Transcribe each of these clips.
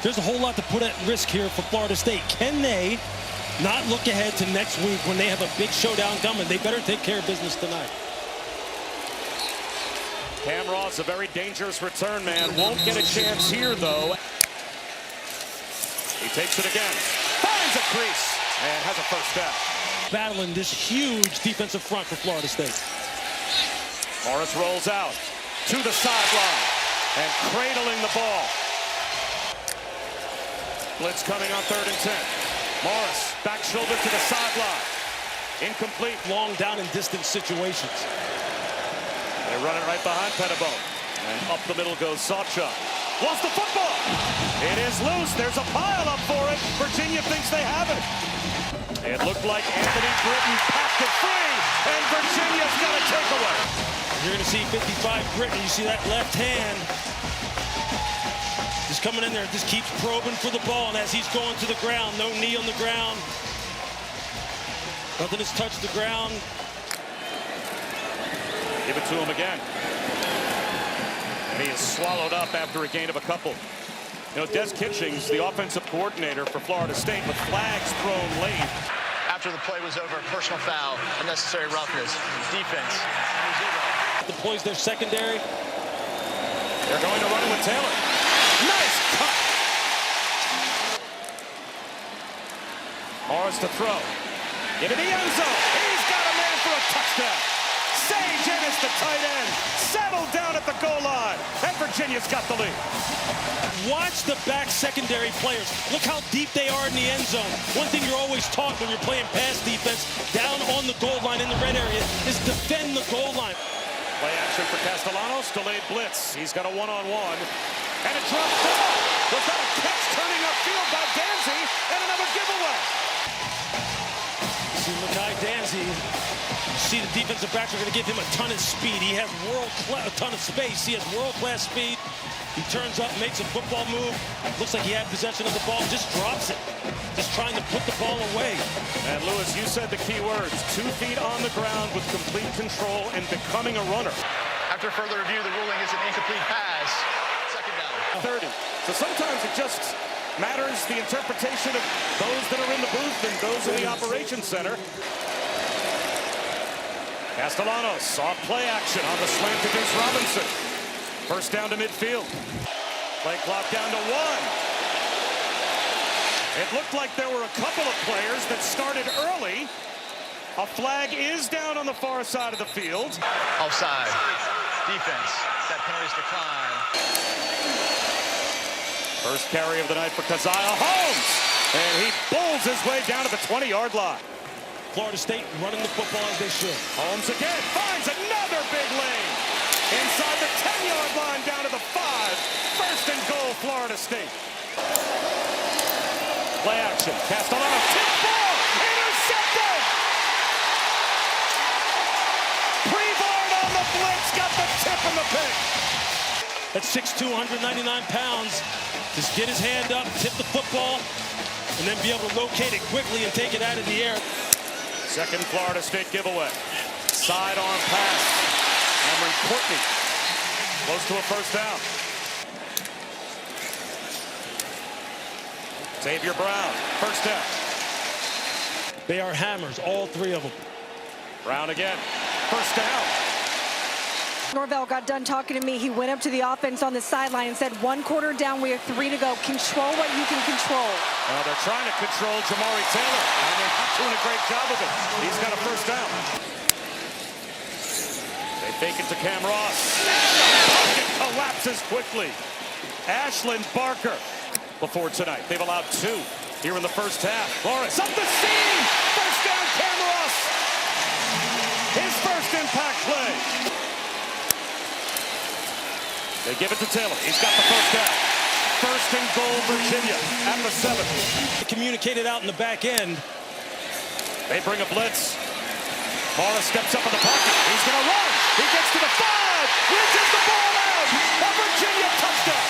There's a whole lot to put at risk here for Florida State. Can they not look ahead to next week when they have a big showdown coming? They better take care of business tonight. Cam Ross, a very dangerous return man. Won't get a chance here, though. He takes it again. Finds a crease and has a first down. Battling this huge defensive front for Florida State. Morris rolls out to the sideline and cradling the ball. Blitz coming on 3rd and 10. Morris, back shoulder to the sideline. Incomplete. Long down and distance situations. They run it right behind Pettibone. And up the middle goes Snapshot. Lost the football. It is loose. There's a pile up for it. Virginia thinks they have it. It looked like Anthony Britton packed it free, and Virginia's got a takeaway. You're going to see 55 Britton. You see that left hand. Just coming in there, just keeps probing for the ball, and as he's going to the ground, no knee on the ground. Nothing has touched the ground. Give it to him again. And he is swallowed up after a gain of a couple. You know, Des Kitchings, the offensive coordinator for Florida State, with flags thrown late. After the play was over, personal foul, unnecessary roughness, defense. Deploys their secondary. They're going to run it with Taylor. Nice cut. Morris to throw. Into the end zone. He's got a man for a touchdown. Sage Ennis, the tight end, settled down at the goal line, and Virginia's got the lead. Watch the back secondary players. Look how deep they are in the end zone. One thing you're always taught when you're playing pass defense down on the goal line in the red area is defend the goal line. Play action for Castellanos, delayed blitz. He's got a one-on-one, and a drop ball. Was that a catch turning upfield by Danzy, and another giveaway? See Makai Danzy. See the defensive backs are going to give him a ton of speed. He has a ton of space. He has world-class speed. He turns up, makes a football move. Looks like he had possession of the ball, just drops it. Just trying to put the ball away. And Lewis, you said the key words. 2 feet on the ground with complete control and becoming a runner. After further review, the ruling is an incomplete pass. Second down. 30. So sometimes it just matters the interpretation of those that are in the booth and those in the operations center. Castellanos saw play action on the slant to Deuce Robinson. First down to midfield. Play clock down to 1. It looked like there were a couple of players that started early. A flag is down on the far side of the field. Offside. Defense. That penalty's decline. First carry of the night for Keziah Holmes. And he bowls his way down to the 20-yard line. Florida State running the football as they should. Holmes again finds another big lane. Inside the 10-yard line down to the 5. First and goal, Florida State. Play action. Castellanos, tip ball, intercepted. Prevard on the blitz, got the tip and the pick. At 6'2", 199 pounds, just get his hand up, tip the football, and then be able to locate it quickly and take it out of the air. Second Florida State giveaway. Sidearm pass. Cameron Courtney close to a first down. Xavier Brown, first down. They are hammers, all 3 of them. Brown again, first down. Norvell got done talking to me. He went up to the offense on the sideline and said, 1 quarter down, we have 3 to go. Control what you can control. Well, they're trying to control Jamari Taylor, and they're not doing a great job of it. He's got a first down. They fake it to Cam Ross. It collapses quickly. Ashlyn Barker before tonight. They've allowed 2 here in the first half. Morris up the seam. First down, Cam Ross. His first impact play. They give it to Taylor. He's got the first down. First and goal, Virginia at the 7. Communicated out in the back end. They bring a blitz. Morris steps up in the pocket. He's going to run. He gets to the 5. Reaches the ball out. A Virginia touchdown.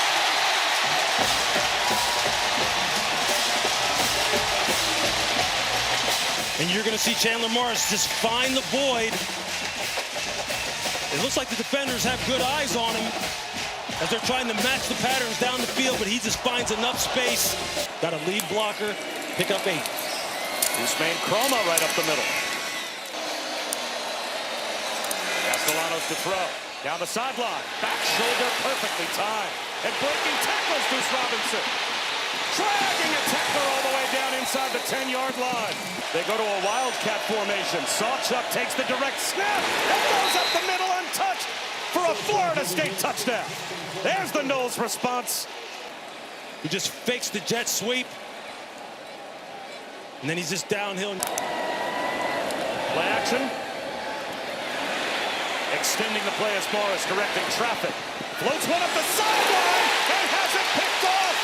And you're going to see Chandler Morris just find the void. It looks like the defenders have good eyes on him. as they're trying to match the patterns down the field, but he just finds enough space. Got a lead blocker, pick up 8. Usman Chroma right up the middle. Castellanos to throw. Down the sideline. Back shoulder perfectly timed. And breaking tackles, Deuce Robinson. Dragging a tackler all the way down inside the 10-yard line. They go to a wildcat formation. Sawchuk takes the direct snap and goes up the middle untouched for a Florida State touchdown. There's the Noles response. He just fakes the jet sweep. And then he's just downhill. Play action. Extending the play as Morris directing traffic. Floats one up the sideline and has it picked off.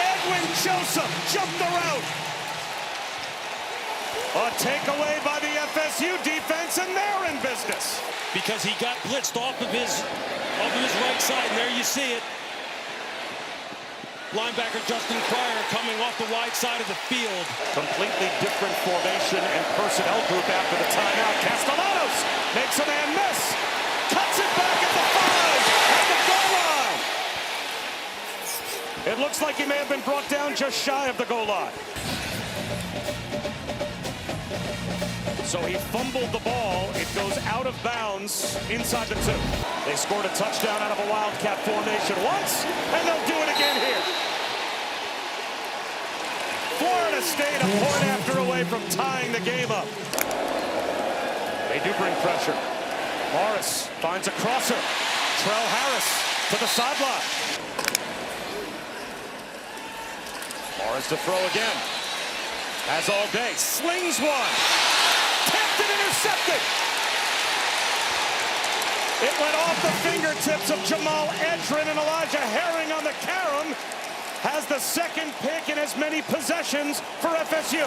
Edwin Joseph jumped the route. A takeaway by the FSU defense, and they're in business. Because he got blitzed off of his right side, and there you see it. Linebacker Justin Pryor coming off the wide side of the field. Completely different formation and personnel group after the timeout. Castellanos makes a man miss. Cuts it back at the 5 at the goal line. It looks like he may have been brought down just shy of the goal line. So he fumbled the ball. It goes out of bounds inside the 2. They scored a touchdown out of a wildcat formation once, and they'll do it again here. Florida State a point after away from tying the game up. They do bring pressure. Morris finds a crosser. Trell Harris to the sideline. Morris to throw again. Has all day. Slings one. Tapped and intercepted. It went off the fingertips of Jamal Edrin, and Elijah Herring on the carom has the second pick in as many possessions for FSU.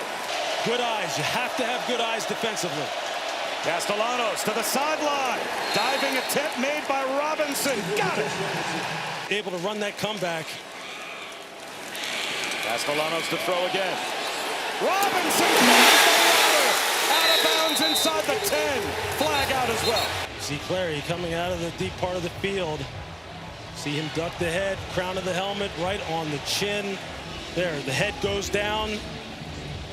Good eyes. You have to have good eyes defensively. Castellanos to the sideline. Diving attempt made by Robinson. Got it. Able to run that comeback. Castellanos to throw again. Robinson finds the ladder. Out of bounds inside the 10. Flag out as well. See Clary coming out of the deep part of the field. See him duck the head, crown of the helmet right on the chin. There, the head goes down.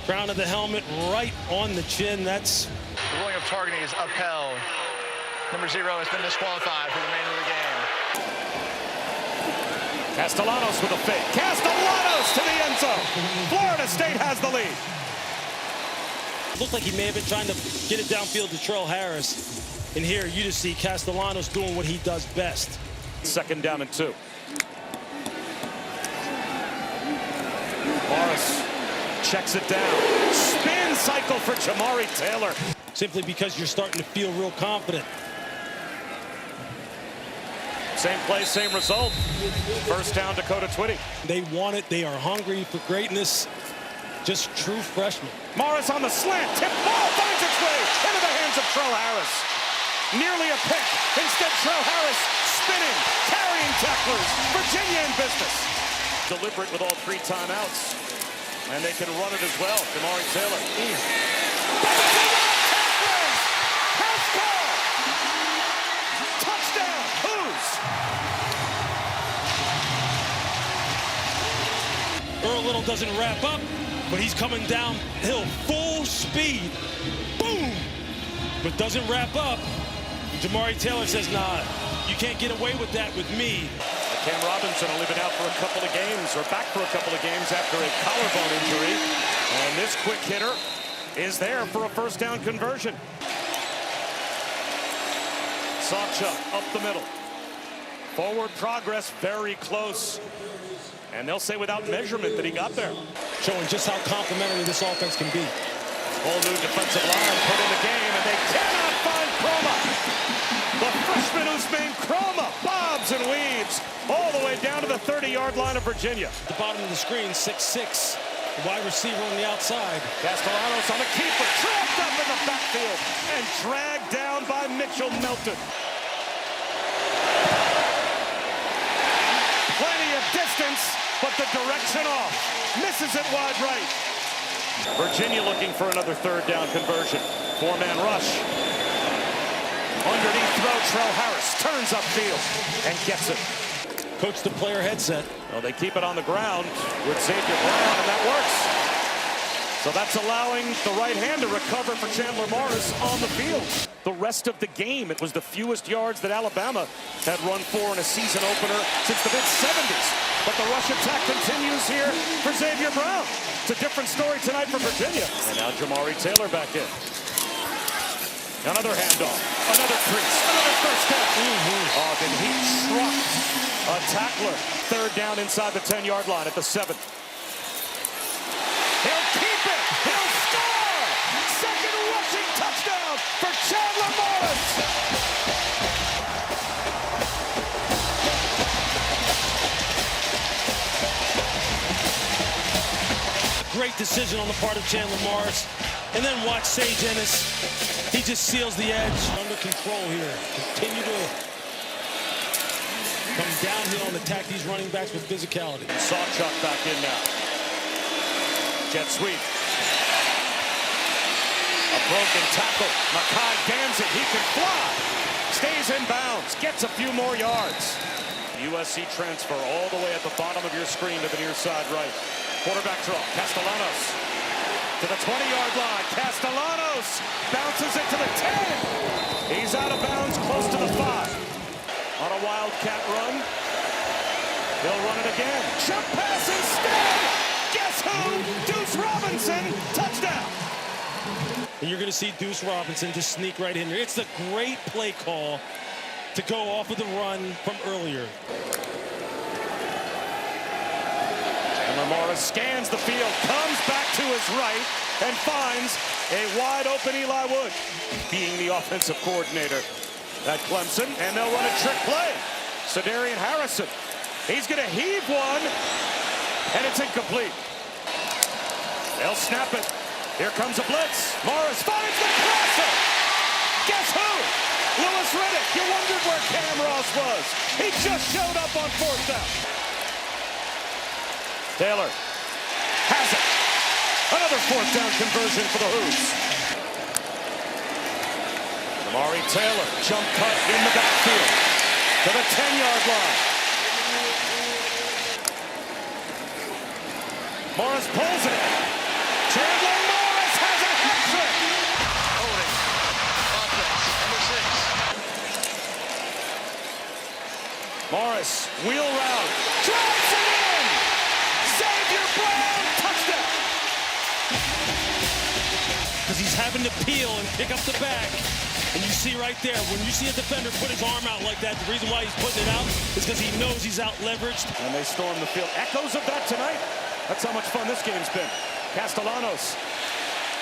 Crown of the helmet right on the chin. That's... The ruling of targeting is upheld. Number 0 has been disqualified for the remainder of the game. Castellanos with a fake. Castellanos to the end zone. Florida State has the lead. Looked like he may have been trying to get it downfield to Trell Harris. And here you just see Castellanos doing what he does best. 2nd down and 2. Morris checks it down. Spin cycle for Jamari Taylor. Simply because you're starting to feel real confident. Same play, same result. 1st down, Dakota Twitty. They want it. They are hungry for greatness. Just true freshmen. Morris on the slant. Tip ball finds its way into the hands of Trell Harris. Nearly a pick. Instead, Trell Harris spinning, carrying tacklers. Virginia in business. Deliberate with all 3 timeouts. And they can run it as well. Jamari Taylor. Touchdown. Who's? Earl Little doesn't wrap up, but he's coming downhill full speed. Boom! But doesn't wrap up. Jamari Taylor says, nah, you can't get away with that with me. Cam Robinson only been out for a couple of games, or back for a couple of games after a collarbone injury. And this quick hitter is there for a 1st down conversion. Sawchuk up the middle. Forward progress very close. And they'll say without measurement that he got there. Showing just how complimentary this offense can be. Whole new defensive line put in the game, and they cannot find Chroma. The freshman Usman Chroma bobs and weaves all the way down to the 30-yard line of Virginia. At the bottom of the screen, 6'6", wide receiver on the outside. Castellanos on the keeper, trapped up in the backfield, and dragged down by Mitchell Melton. Plenty of distance, but the direction off. Misses it wide right. Virginia looking for another 3rd down conversion. 4-man rush. Underneath throw, Trell Harris turns upfield and gets it. Coach the player headset. Well, they keep it on the ground with Xavier Brown, and that works. So that's allowing the right hand to recover for Chandler Morris on the field. The rest of the game, it was the fewest yards that Alabama had run for in a season opener since the mid-70s. But the rush attack continues here for Xavier Brown. It's a different story tonight for Virginia. And now Jamari Taylor back in. Another handoff, another crease, another first down. Oh, did he truck a tackler? Third down inside the 10-yard line at the 7. He'll keep it. He'll score. Second rushing touchdown for Chandler Morris. Great decision on the part of Chandler Morris. And then watch Sage Ennis. He just seals the edge. Under control here. Continue to come downhill and attack these running backs with physicality. Sawchuck back in now. Jet sweep. A broken tackle. Makai Danzig, he can fly. Stays in bounds. Gets a few more yards. USC transfer all the way at the bottom of your screen to the near side right. Quarterback draw. Castellanos to the 20-yard line. Castellanos bounces it to the 10. He's out of bounds close to the 5. On a wildcat run. He'll run it again. Jump pass instead. Guess who? Deuce Robinson. Touchdown. And you're going to see Deuce Robinson just sneak right in there. It's a great play call to go off of the run from earlier. Chandler Morris scans the field, comes back to his right, and finds a wide-open Eli Wood, being the offensive coordinator at Clemson, and they'll run a trick play. Sedarian Harrison, he's going to heave one, and it's incomplete. They'll snap it. Here comes a blitz. Morris finds the crosser. Guess who? Lewis Riddick. You wondered where Cam Ross was. He just showed up on 4th down. Taylor has it. Another 4th down conversion for the Hoos. Jamari Taylor, jump cut in the backfield to the 10-yard line. Morris pulls it. Chandler Morris has a hat trick. Holding. Offense, number 6. Morris, wheel route, drives it in. Xavier Brown, touchdown. Because he's having to peel and pick up the back. And you see right there, when you see a defender put his arm out like that, the reason why he's putting it out is because he knows he's out leveraged. And they storm the field. Echoes of that tonight. That's how much fun this game's been. Castellanos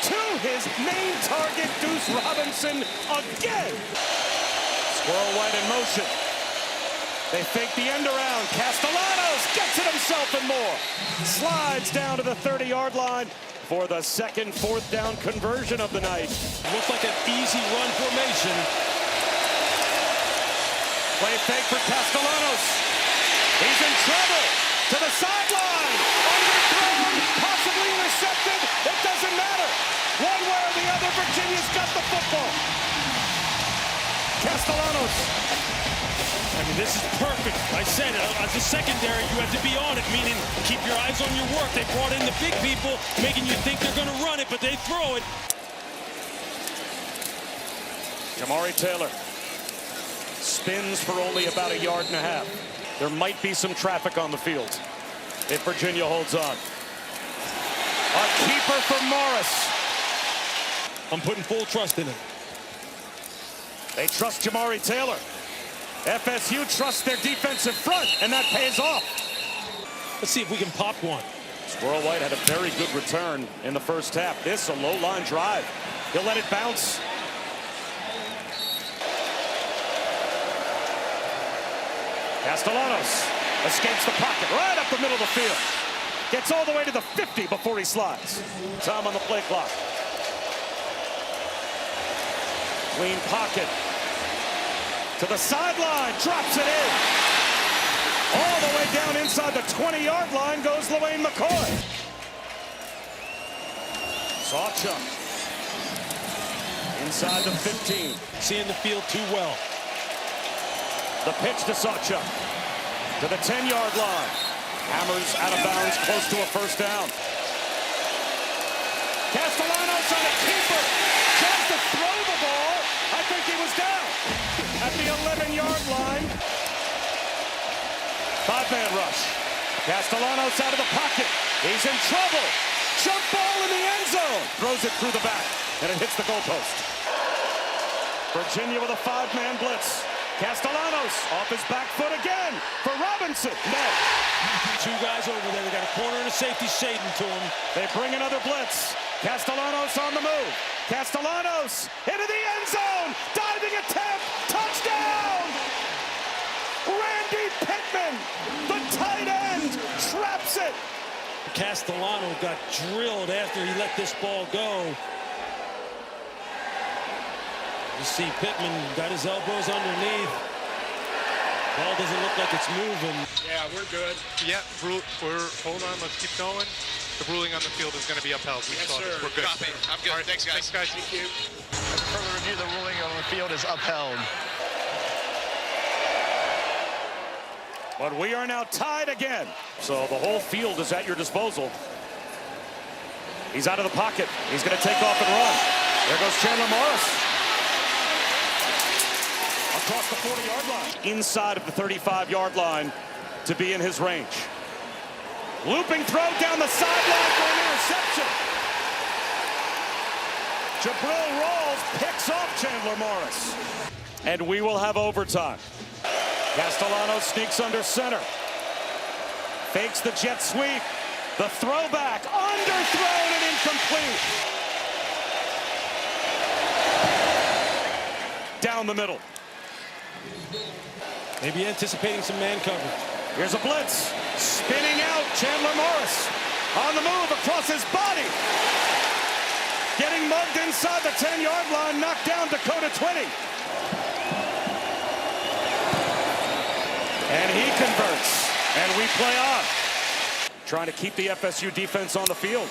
to his main target, Deuce Robinson again. Squirrel White in motion. They fake the end around. Castellanos gets it himself and more. Slides down to the 30-yard line for the second 4th down conversion of the night. Looks like an easy run formation. Play fake for Castellanos. He's in trouble. To the sideline. Underthrown. Possibly intercepted. It doesn't matter. One way or the other, Virginia's got the football. Castellanos. I mean, this is perfect. I said it. As a secondary, you have to be on it, meaning keep your eyes on your work. They brought in the big people, making you think they're going to run it, but they throw it. Jamari Taylor spins for only about 1.5 yards. There might be some traffic on the field if Virginia holds on. A keeper for Morris. I'm putting full trust in him. They trust Jamari Taylor. FSU trusts their defensive front, and that pays off. Let's see if we can pop one. Squirrel White had a very good return in the first half. This a low-line drive. He'll let it bounce. Castellanos escapes the pocket right up the middle of the field. Gets all the way to the 50 before he slides. Time on the play clock. Clean pocket. To the sideline, drops it in. All the way down inside the 20-yard line goes LaWayne McCoy. Sawchuck. inside the 15. Seeing the field too well. The pitch to Sacha to the 10-yard line. Hammers out of bounds, close to a first down. Castellanos on a keeper. Tries to throw the ball. I think he was down at the 11-yard line. 5-man rush. Castellanos out of the pocket. He's in trouble. Jump ball in the end zone. Throws it through the back, and it hits the goalpost. Virginia with a 5-man blitz. Castellanos off his back foot again for Robinson. No. Two guys over there. They got a corner and a safety shading to him. They bring another blitz. Castellanos on the move. Castellanos into the end zone. Diving attempt. Touchdown. Randy Pittman, the tight end, traps it. Castellano got drilled after he let this ball go. You see Pittman got his elbows underneath. Ball doesn't look like it's moving. Yeah, we're good. Yeah, hold on, let's keep going. The ruling on the field is going to be upheld. Yes, sir. We're good. Copy. I'm good. Right, Thanks, guys. Thanks, guys. Thank you. As a further review, the ruling on the field is upheld. But we are now tied again. So the whole field is at your disposal. He's out of the pocket. He's going to take off and run. There goes Chandler Morris. Across the 40-yard line. Inside of the 35-yard line to be in his range. Looping throw down the sideline for an interception. Jabril Rawls picks off Chandler Morris. And we will have overtime. Castellanos sneaks under center. Fakes the jet sweep. The throwback, underthrown and incomplete. Down the middle. Maybe anticipating some man coverage. Here's a blitz. Spinning out, Chandler Morris. On the move, across his body. Getting mugged inside the 10-yard line, knocked down Dakota 20. And he converts, and we play on. Trying to keep the FSU defense on the field.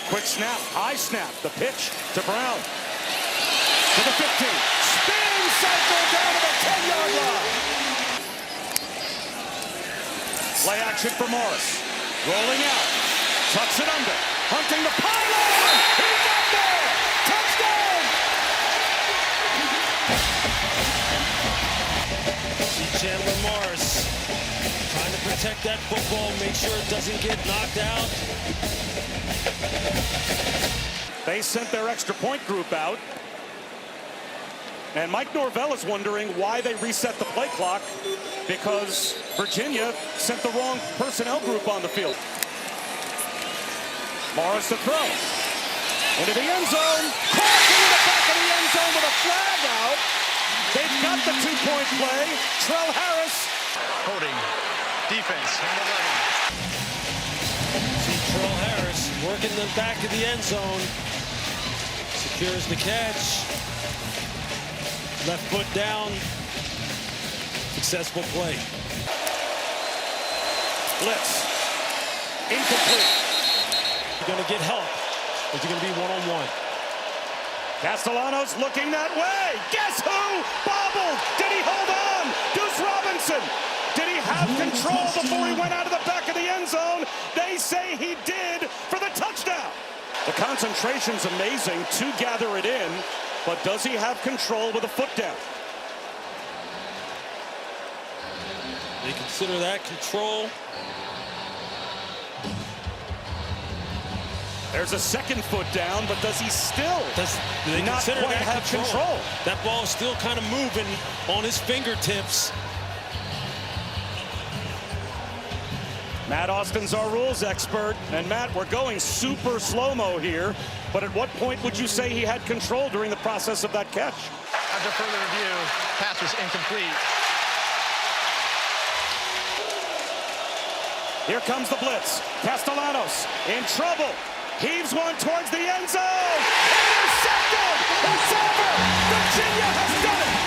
Quick snap, high snap, the pitch to Brown. To the 15, spin cycle down to the 10-yard line. Play action for Morris, rolling out, tucks it under, hunting the pylon. He got there, touchdown. See Chandler Morris trying to protect that football, make sure it doesn't get knocked out. They sent their extra point group out. And Mike Norvell is wondering why they reset the play clock, because Virginia sent the wrong personnel group on the field. Morris to throw. Into the end zone. Caught into the back of the end zone with a flag out. They've got the two-point play. Trell Harris. Holding. Defense. Number 11. See Trell Harris working the back of the end zone. Secures the catch. Left foot down. Successful play. Blitz. Incomplete. You're going to get help. Is he going to be one-on-one? Castellanos looking that way. Guess who? Bobbled. Did he hold on? Deuce Robinson. Did he have control before he went out of the back of the end zone? They say he did for the touchdown. The concentration's amazing to gather it in, but does he have control with a foot down? They consider that control. There's a second foot down, but does he still They not consider quite that have control? That ball is still kind of moving on his fingertips. Matt Austin's our rules expert. And Matt, we're going super slow-mo here, but at what point would you say he had control during the process of that catch? After further review, pass was incomplete. Here comes the blitz. Castellanos in trouble. Heaves one towards the end zone. Intercepted! It's over! Virginia has done it!